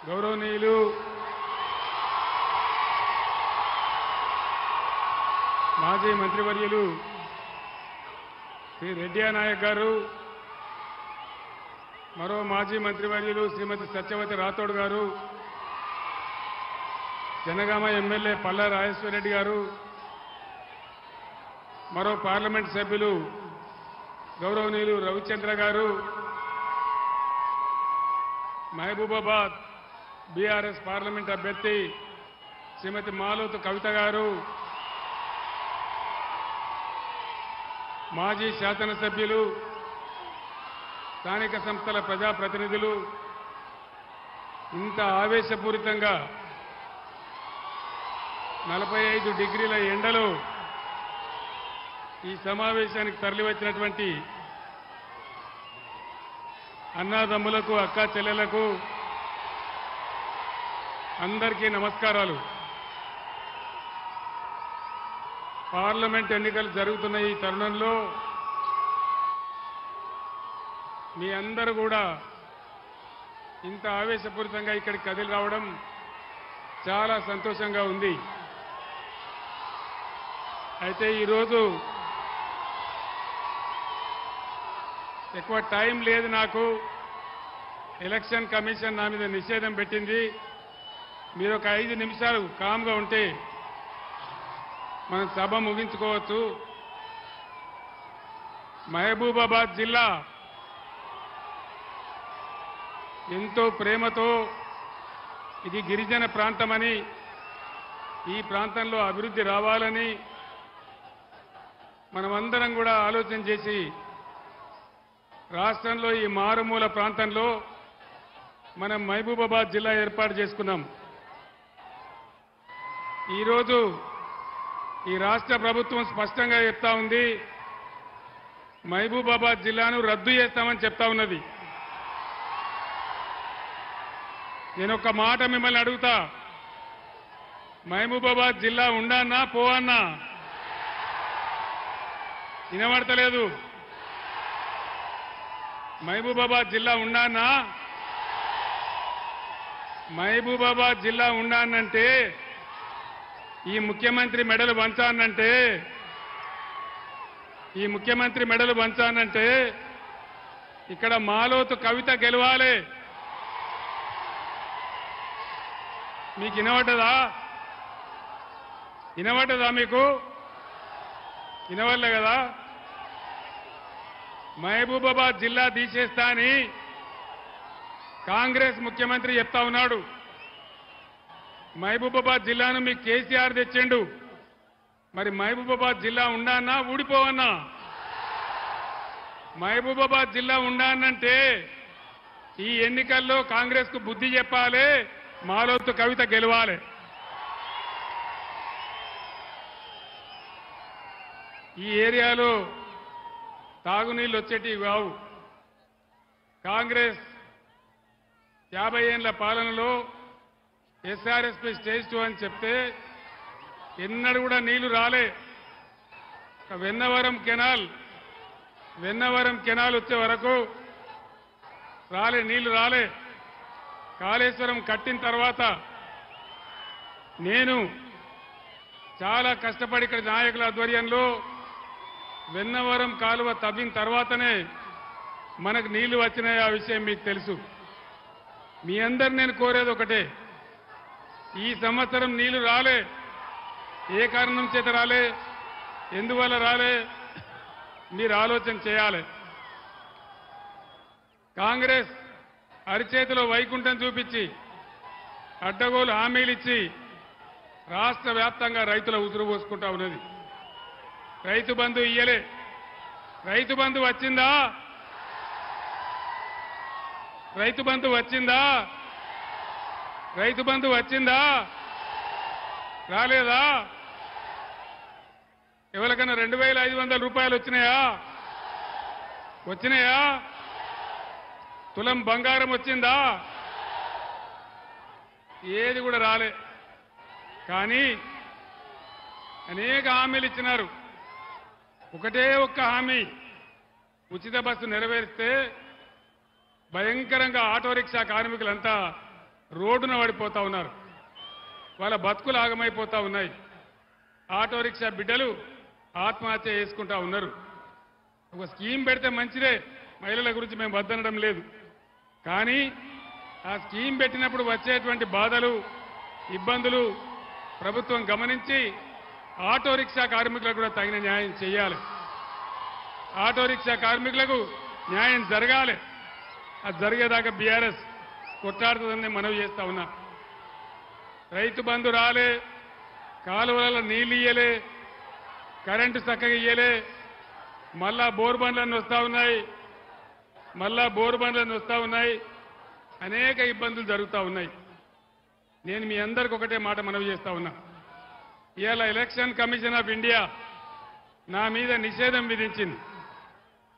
గౌరవనీయులు మాజీ మంత్రివర్యులు శ్రీ రెడ్డి నాయక్ గారు, మరో మాజీ మంత్రివర్యులు శ్రీమతి సత్యవతి రాథోడ్ గారు, జనగామ ఎమ్మెల్యే పల్లా రాజేశ్వరరెడ్డి గారు, మరో పార్లమెంట్ సభ్యులు గౌరవనీయులు రవిచంద్ర గారు, మహబూబాబాద్ బీఆర్ఎస్ పార్లమెంట్ అభ్యర్థి శ్రీమతి మాలోతు కవిత గారు, మాజీ శాసనసభ్యులు, స్థానిక సంస్థల ప్రజాప్రతినిధులు, ఇంత ఆవేశపూరితంగా 45 డిగ్రీల ఎండలో ఈ సమావేశానికి తరలివచ్చినటువంటి అన్నాదమ్ములకు, అక్కా చెల్లెలకు అందరికీ నమస్కారాలు. పార్లమెంట్ ఎన్నికలు జరుగుతున్న ఈ తరుణంలో మీ అందరూ కూడా ఇంత ఆవేశపూరితంగా ఇక్కడికి కదిలి రావడం చాలా సంతోషంగా ఉంది. అయితే ఈరోజు ఎక్కువ టైం లేదు నాకు. ఎలక్షన్ కమిషన్ నా మీద నిషేధం పెట్టింది. మీరు ఒక 5 నిమిషాలు కామ్గా ఉంటే మనం సభ ముగించుకోవచ్చు. మహబూబాబాద్ జిల్లా ఎంతో ప్రేమతో ఇది గిరిజన ప్రాంతమని, ఈ ప్రాంతంలో అభివృద్ధి రావాలని మనమందరం కూడా ఆలోచన చేసి రాష్ట్రంలో ఈ మారుమూల ప్రాంతంలో మనం మహబూబాబాద్ జిల్లా ఏర్పాటు చేసుకున్నాం. ఈరోజు ఈ రాష్ట్ర ప్రభుత్వం స్పష్టంగా చెప్తా ఉంది, మహబూబాబాద్ జిల్లాను రద్దు చేస్తామని చెప్తా ఉన్నది. నేను ఒక మాట మిమ్మల్ని అడుగుతా, మహబూబాబాద్ జిల్లా ఉండన్నా పోవన్నా? వినబడతలేదు. మహబూబాబాద్ జిల్లా ఉండన్నా? మహబూబాబాద్ జిల్లా ఉండానంటే, ఈ ముఖ్యమంత్రి మెడలు వంచానంటే, ఇక్కడ మాలోతు కవిత గెలవాలి. మీకు వినబడ్డదా? మీకు వినవల్లే కదా. మహబూబాబాద్ జిల్లా తీసేస్తా అని కాంగ్రెస్ ముఖ్యమంత్రి చెప్తా ఉన్నాడు. మహబూబాబాద్ జిల్లాను మీకు కేసీఆర్ తెచ్చిండు. మరి మహబూబాబాద్ జిల్లా ఉండానా ఊడిపోవన్నా? మహబూబాబాద్ జిల్లా ఉండానంటే ఈ ఎన్నికల్లో కాంగ్రెస్ కు బుద్ధి చెప్పాలి, మాలోతు కవిత గెలవాలి. ఈ ఏరియాలో తాగునీళ్ళు వచ్చేటివి కావు. కాంగ్రెస్ 50 ఏళ్ల పాలనలో ఎస్ఆర్ఎస్పీ స్టేజ్ 2 అని చెప్తే ఎన్నడూ కూడా నీళ్లు రాలే. వెన్నవరం కెనాల్ వచ్చే వరకు నీళ్లు రాలే. కాళేశ్వరం కట్టిన తర్వాత నేను చాలా కష్టపడి ఇక్కడ నాయకుల ఆధ్వర్యంలో వెన్నవరం కాలువ తవ్విన తర్వాతనే మనకు నీళ్లు వచ్చినాయి. ఆ విషయం మీకు తెలుసు. మీ అందరు నేను కోరేది ఒకటే, ఈ సంవత్సరం నీళ్లు రాలే. ఏ కారణం చేత రాలే, ఎందువల్ల రాలే, మీరు ఆలోచన చేయాలి. కాంగ్రెస్ అరిచేతిలో వైకుంఠం చూపించి అడ్డగోలు హామీలు ఇచ్చి రాష్ట్ర వ్యాప్తంగా రైతుల ఉసురు పోసుకుంటా ఉన్నది. రైతు బంధు ఇయ్యలే. రైతు బంధు వచ్చిందా? రైతు బంధు వచ్చిందా? రాలేదా? ఎవరికైనా 2500 రూపాయలు వచ్చినాయా? తులం బంగారం వచ్చిందా? ఏది కూడా రాలే. కానీ అనేక హామీలు ఇచ్చినారు. ఒకటే ఒక్క హామీ, ఉచిత బస్సు నెరవేరిస్తే భయంకరంగా ఆటో రిక్షా కార్మికులంతా రోడ్డున పడిపోతా ఉన్నారు. వాళ్ళ బతుకులు ఆగమైపోతా ఉన్నాయి. ఆటో రిక్షా బిడ్డలు ఆత్మహత్య చేసుకుంటా ఉన్నారు. ఒక స్కీమ్ పెడితే మంచిదే, మహిళల గురించి మేము వద్దనడం లేదు. కానీ ఆ స్కీమ్ పెట్టినప్పుడు వచ్చేటువంటి బాధలు, ఇబ్బందులు ప్రభుత్వం గమనించి ఆటో రిక్షా కార్మికులకు కూడా తగిన న్యాయం చేయాలి. ఆటో రిక్షా కార్మికులకు న్యాయం జరగాలి. అది జరిగేదాకా బీఆర్ఎస్ కొట్లాడుతుందని మనవి చేస్తా ఉన్నా. రైతు బంధు రాలే, కాలువలలో నీళ్లు ఇయ్యలే, కరెంటు చక్కగా ఇయ్యలే, మళ్ళా బోరు బండ్లన్నీ వస్తా ఉన్నాయి. అనేక ఇబ్బందులు జరుగుతూ ఉన్నాయి. నేను మీ అందరికి ఒకటే మాట మనవి చేస్తా ఉన్నా. ఇవాళ ఎలక్షన్ కమిషన్ ఆఫ్ ఇండియా నా మీద నిషేధం విధించింది.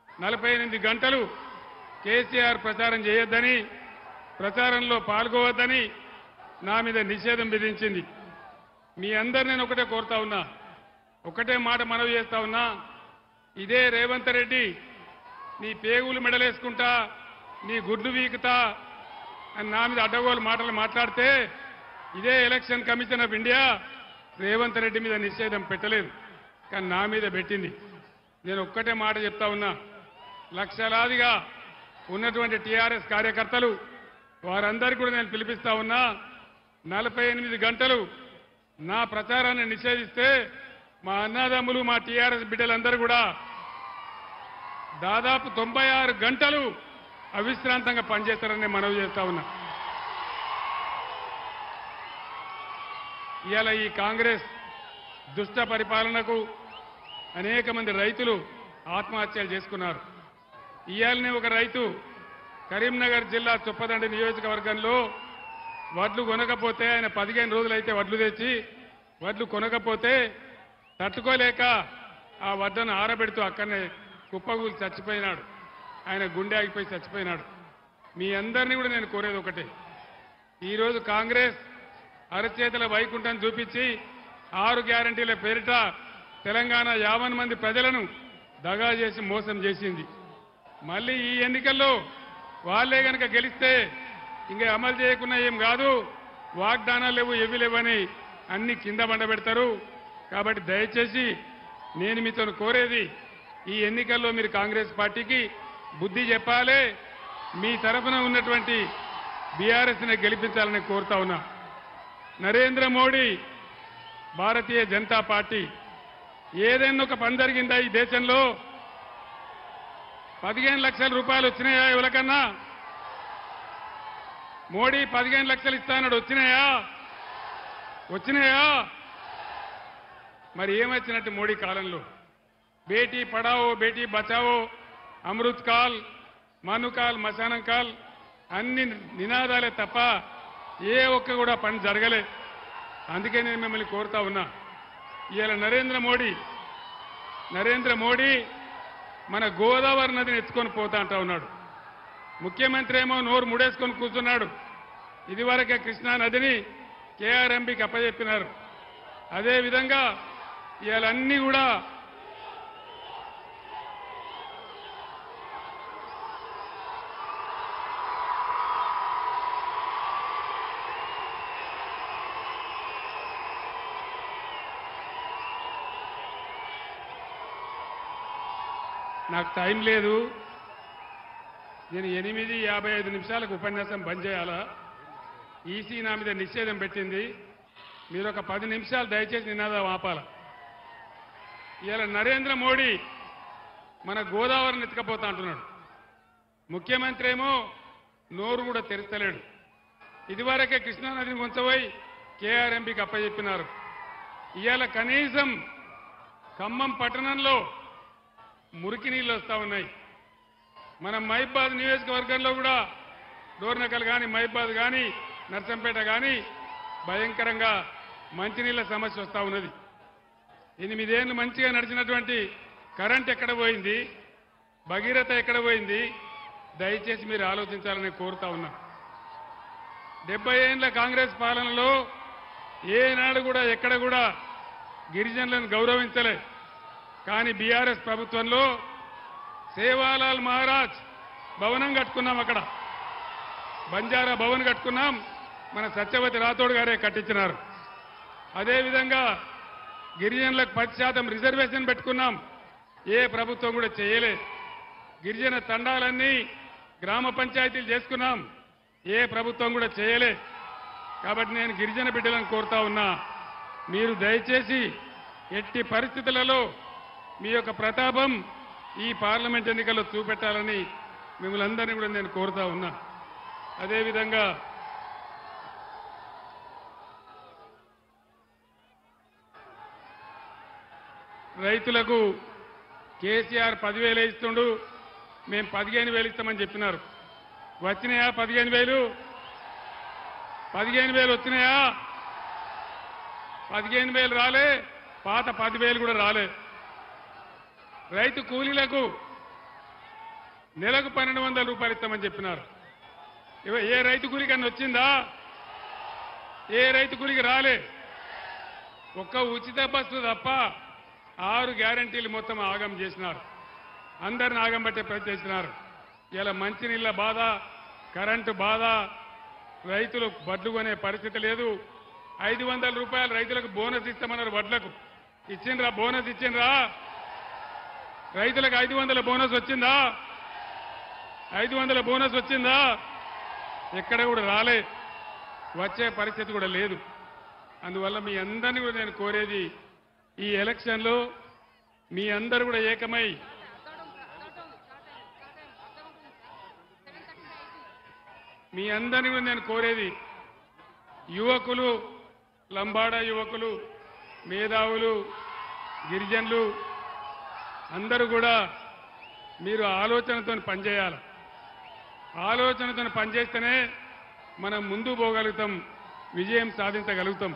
48 గంటలు కేసీఆర్ ప్రచారం చేయొద్దని, ప్రచారంలో పాల్గొవద్దని నా మీద నిషేధం విధించింది. మీ అందరు నేను ఒకటే కోరుతా ఉన్నా, ఒకటే మాట మనవి చేస్తా ఉన్నా. ఇదే రేవంత్ రెడ్డి నీ పేగులు మెడలేసుకుంటా, నీ గుడ్లు వీకుతా అని నా మీద అడ్డగోలు మాటలు మాట్లాడితే ఇదే election commission of India Revanth Reddy మీద నిషేధం పెట్టలేదు, కానీ నా మీద పెట్టింది. నేను ఒక్కటే మాట చెప్తా ఉన్నా, లక్షలాదిగా ఉన్నటువంటి టీఆర్ఎస్ కార్యకర్తలు వారందరికీ కూడా నేను పిలిపిస్తా ఉన్నా. 48 గంటలు నా ప్రచారాన్ని నిషేధిస్తే మా అన్నదమ్ములు, మా టీఆర్ఎస్ బిడ్డలందరూ కూడా దాదాపు 96 గంటలు అవిశ్రాంతంగా పనిచేస్తారని మనవి చేస్తా ఉన్నా. ఇవాళ ఈ కాంగ్రెస్ దుష్ట పరిపాలనకు అనేక మంది రైతులు ఆత్మహత్యలు చేసుకున్నారు. ఇవాళనే ఒక రైతు కరీంనగర్ జిల్లా చొప్పదండి నియోజకవర్గంలో వడ్లు కొనకపోతే, ఆయన 15 రోజులైతే వడ్లు తెచ్చి వడ్లు కొనకపోతే తట్టుకోలేక ఆ వడ్లను ఆరబెడుతూ అక్కడనే కుప్పగూలి చచ్చిపోయినాడు. ఆయన గుండె ఆగిపోయి చచ్చిపోయినాడు. మీ అందరినీ కూడా నేను కోరేది ఒకటే, ఈరోజు కాంగ్రెస్ అరచేతుల వైకుంఠం చూపించి 6 గ్యారంటీల పేరిట తెలంగాణ 50 మంది ప్రజలను దగా చేసి మోసం చేసింది. మళ్ళీ ఈ ఎన్నికల్లో వాళ్ళే గనక గెలిస్తే ఇంకా అమలు చేయకుండా ఏం కాదు, వాగ్దానాలు లేవు, ఏవి లేవని అన్ని కింద బండబెడతారు. కాబట్టి దయచేసి నేను మీతో కోరేది, ఈ ఎన్నికల్లో మీరు కాంగ్రెస్ పార్టీకి బుద్ధి చెప్పాలి. మీ తరఫున ఉన్నటువంటి బీఆర్ఎస్ని గెలిపించాలని కోరుతా ఉన్నా. నరేంద్ర మోడీ, భారతీయ జనతా పార్టీ ఏదైనా ఒక పని జరిగిందా ఈ దేశంలో? 15 లక్షల రూపాయలు వచ్చినాయా ఎవరికన్నా? మోడీ 15 లక్షలు ఇస్తానడు, వచ్చినాయా? మరి ఏమొచ్చినట్టు మోడీ కాలంలో? బేటీ పడావో, బేటీ బచావో, అమృత్ కాల్, మనుకాల్, మశానం కాల్ అన్ని నినాదాలే తప్ప ఏ ఒక్క కూడా పని జరగలే. అందుకే నేను మిమ్మల్ని కోరుతా ఉన్నా, ఇవాళ నరేంద్ర మోడీ మన గోదావరి నదిని ఎత్తుకొని పోతా అంటా ఉన్నాడు. ముఖ్యమంత్రి ఏమో నోరు ముడేసుకొని కూర్చున్నాడు. ఇదివరకే కృష్ణా నదిని కేఆర్ఎంబీకి అప్పచెప్పినారు. అదేవిధంగా ఇవాళ అన్ని కూడా నాకు టైం లేదు, నేను 8:55 ఉపన్యాసం బంద్ చేయాలా? ఈసీ నా మీద నిషేధం పెట్టింది. మీరు ఒక 10 నిమిషాలు దయచేసి నినాదం ఆపాల. ఇవాళ నరేంద్ర మోడీ మన గోదావరిని ఎత్తుకపోతా అంటున్నాడు. ముఖ్యమంత్రి ఏమో నోరు కూడా తెరుస్తలేడు. ఇదివరకే కృష్ణానదిని ఉంచబోయి కేఆర్ఎంబీకి అప్పచెప్పినారు. ఇవాళ కనీసం ఖమ్మం పట్టణంలో మురికి నీళ్లు వస్తా ఉన్నాయి. మన మహబూబాద్ నియోజకవర్గంలో కూడా డోర్నకల్ కానీ, మహబూబాద్ కానీ, నర్సంపేట కానీ భయంకరంగా మంచినీళ్ల సమస్య వస్తా ఉన్నది. 8 ఏళ్లు మంచిగా నడిచినటువంటి కరెంట్ ఎక్కడ పోయింది? భగీరథ ఎక్కడ పోయింది? దయచేసి మీరు ఆలోచించాలని కోరుతా ఉన్నా. 70 ఏళ్ల కాంగ్రెస్ పాలనలో ఏనాడు కూడా ఎక్కడ కూడా గిరిజనులను గౌరవించలే. కానీ బీఆర్ఎస్ ప్రభుత్వంలో సేవాలాల్ మహారాజ్ భవనం కట్టుకున్నాం, అక్కడ బంజారా భవన్ కట్టుకున్నాం. మన సత్యవతి రాథోడ్ గారే కట్టించినారు. అదేవిధంగా గిరిజనులకు 10% రిజర్వేషన్ పెట్టుకున్నాం. ఏ ప్రభుత్వం కూడా చేయలే. గిరిజన తండాలన్నీ గ్రామ పంచాయతీలు చేసుకున్నాం. ఏ ప్రభుత్వం కూడా చేయలే. కాబట్టి నేను గిరిజన బిడ్డలను కోరుతా ఉన్నా, మీరు దయచేసి ఎట్టి పరిస్థితులలో మీ యొక్క ప్రతాపం ఈ పార్లమెంట్ ఎన్నికల్లో చూపెట్టాలని మిమ్మల్ని అందరినీ కూడా నేను కోరుతా ఉన్నా. అదేవిధంగా రైతులకు కేసీఆర్ 10,000 ఇస్తుండు, మేము 15,000 ఇస్తామని చెప్పినారు. వచ్చినాయా 15,000? 15,000 వచ్చినాయా? 15,000 రాలే, పాత 10,000 కూడా రాలే. రైతు కూలీలకు నెలకు 1,200 రూపాయలు ఇస్తామని చెప్పినారు. ఏ రైతు కూలికి అన్న వచ్చిందా? ఏ రైతు కూలికి రాలే. ఒక్క ఉచిత బస్సు తప్ప 6 గ్యారంటీలు మొత్తం ఆగం చేసినారు. అందరిని ఆగం పట్టే ప్రయత్నం చేసినారు. ఇలా మంచినీళ్ళ బాధ, కరెంటు బాధ, రైతులు వడ్లు కొనే పరిస్థితి లేదు. 500 రూపాయలు రైతులకు బోనస్ ఇస్తామన్నారు. వడ్లకు ఇచ్చిండ్రా? బోనస్ ఇచ్చిండ్రా? రైతులకు 500 బోనస్ వచ్చిందా? 500 బోనస్ వచ్చిందా? ఎక్కడ కూడా రాలే. వచ్చే పరిస్థితి కూడా లేదు. అందువల్ల మీ అందరినీ కూడా నేను కోరేది, ఈ ఎలక్షన్లో మీ అందరూ కూడా ఏకమై మీ అందరినీ కూడా నేను కోరేది, యువకులు, లంబాడా యువకులు, మేధావులు, గిరిజనులు అందరూ కూడా మీరు ఆలోచనతో పనిచేయాలి. ఆలోచనతో పనిచేస్తేనే మనం ముందు పోగలుగుతాం, విజయం సాధించగలుగుతాం.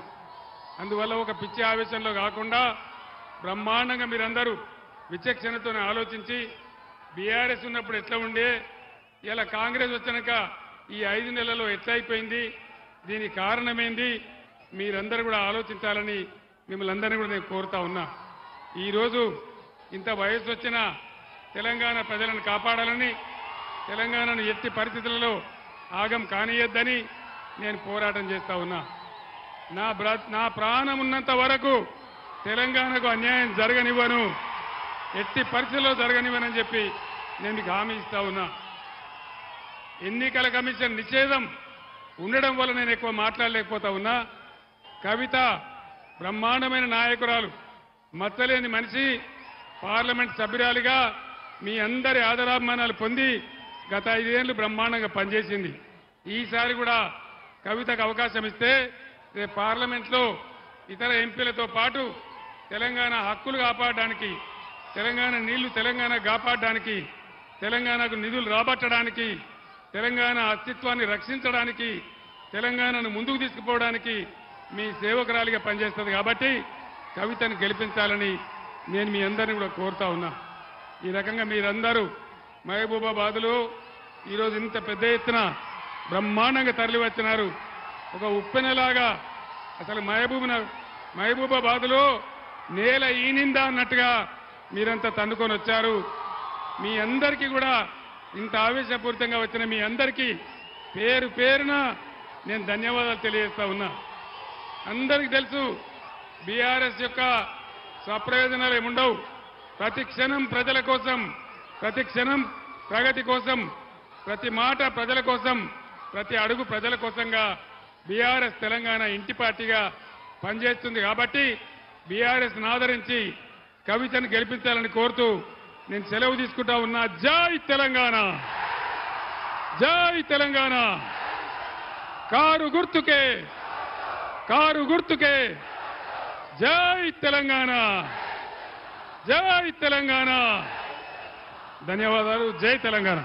అందువల్ల ఒక పిచ్చి ఆవేశంలో కాకుండా బ్రహ్మాండంగా మీరందరూ విచక్షణతో ఆలోచించి, బీఆర్ఎస్ ఉన్నప్పుడు ఎట్లా ఉండే, ఇలా కాంగ్రెస్ వచ్చినాక ఈ 5 నెలల్లో ఎట్లా అయిపోయింది, దీనికి కారణమేంది, మీరందరూ కూడా ఆలోచించాలని మిమ్మల్ని అందరినీ కూడా నేను కోరుతా ఉన్నా. ఈరోజు ఇంత వయసు వచ్చిన తెలంగాణ ప్రజలను కాపాడాలని, తెలంగాణను ఎట్టి పరిస్థితులలో ఆగం కానియొద్దని నేను పోరాటం చేస్తా ఉన్నా. నా ప్రాణం ఉన్నంత వరకు తెలంగాణకు అన్యాయం జరగనివ్వను, ఎట్టి పరిస్థితుల్లో జరగనివ్వనని చెప్పి నేను మీకు హామీ ఇస్తా ఉన్నా. ఎన్నికల కమిషన్ నిషేధం ఉండడం వల్ల నేను ఎక్కువ మాట్లాడలేకపోతా ఉన్నా. కవిత బ్రహ్మాండమైన నాయకురాలు, మచ్చలేని మనిషి, పార్లమెంట్ సభ్యురాలిగా మీ అందరి ఆదరాభిమానాలు పొంది గత 5 ఏళ్లు బ్రహ్మాండంగా పనిచేసింది. ఈసారి కూడా కవితకు అవకాశం ఇస్తే రేపు పార్లమెంట్లో ఇతర ఎంపీలతో పాటు తెలంగాణ హక్కులు కాపాడడానికి, తెలంగాణ నీళ్లు తెలంగాణ కాపాడడానికి, తెలంగాణకు నిధులు రాబట్టడానికి, తెలంగాణ అస్తిత్వాన్ని రక్షించడానికి, తెలంగాణను ముందుకు తీసుకుపోవడానికి మీ సేవకురాలిగా పనిచేస్తుంది. కాబట్టి కవితను గెలిపించాలని నేను మీ అందరినీ కూడా కోరుతా ఉన్నా. ఈ రకంగా మీరందరూ మహబూబాబాద్లో ఈరోజు ఇంత పెద్ద ఎత్తున బ్రహ్మాండంగా తరలి వచ్చినారు. ఒక ఉప్పెనలాగా అసలు మహబూబాబాద్లో నేల ఈనిందా అన్నట్టుగా మీరంతా తన్నుకొని వచ్చారు. మీ అందరికీ కూడా ఇంత ఆవేశపూరితంగా వచ్చిన మీ అందరికీ పేరు పేరున నేను ధన్యవాదాలు తెలియజేస్తా ఉన్నా. అందరికీ తెలుసు బీఆర్ఎస్ యొక్క స్వప్రయోజనాలు ఏముండవు. ప్రతి క్షణం ప్రజల కోసం, ప్రతి క్షణం ప్రగతి కోసం, ప్రతి మాట ప్రజల కోసం, ప్రతి అడుగు ప్రజల కోసంగా బీఆర్ఎస్ తెలంగాణ ఇంటి పార్టీగా పనిచేస్తుంది. కాబట్టి బీఆర్ఎస్ను ఆదరించి కవితను గెలిపించాలని కోరుతూ నేను సెలవు తీసుకుంటా ఉన్నా. జై తెలంగాణ, జై తెలంగాణ. కారు గుర్తుకే, కారు గుర్తుకే. జై తెలంగాణ, జై తెలంగాణ. ధన్యవాదాలు. జై తెలంగాణ.